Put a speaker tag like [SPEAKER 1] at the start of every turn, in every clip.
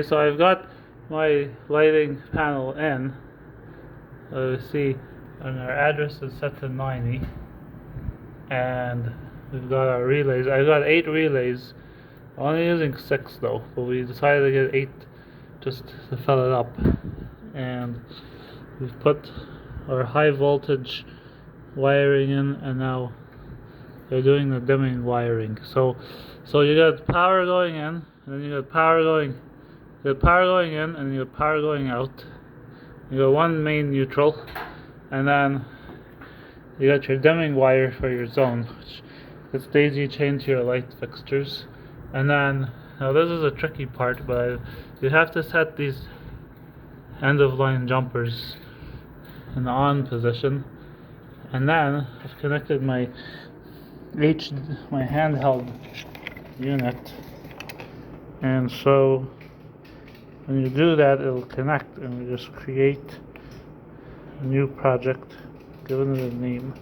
[SPEAKER 1] So I've got my lighting panel in. See, and our address is set to 90, and we've got our relays. I've got 8 relays. I'm only using 6 though, but we decided to get 8 just to fill it up. And we've put our high voltage wiring in, and now they're doing the dimming wiring. So you got power going in, and then you got power going. You got power going in, and you got power going out. You got one main neutral, and then you got your dimming wire for your zone, which it's daisy chained to your light fixtures. And then, now this is a tricky part, but you have to set these end of line jumpers in the on position. And then I've connected my handheld unit, and so when you do that, it'll connect, and we just create a new project, giving it a name.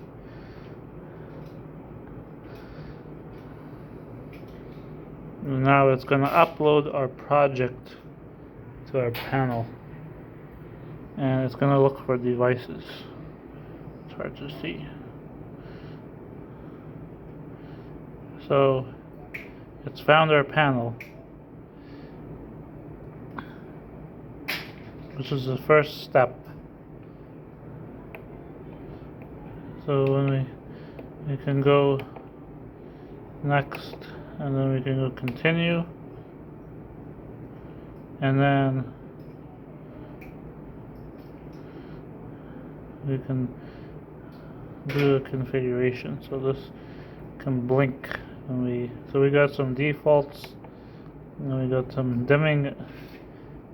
[SPEAKER 1] And now it's going to upload our project to our panel, and it's going to look for devices. It's hard to see. So it's found our panel, which is the first step. So when we can go next, and then we can go continue, and then we can do a configuration. So this can blink when so we got some defaults, and then we got some dimming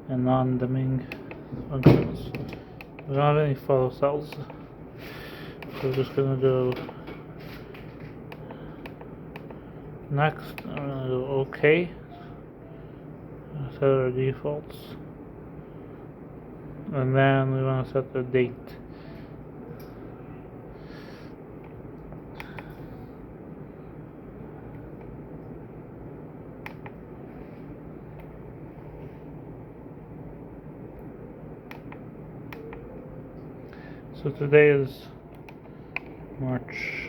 [SPEAKER 1] and non-dimming functions. We don't have any photo cells, so we're just gonna go next. I'm gonna go OK. Set our defaults, and then we want to set the date. So today is March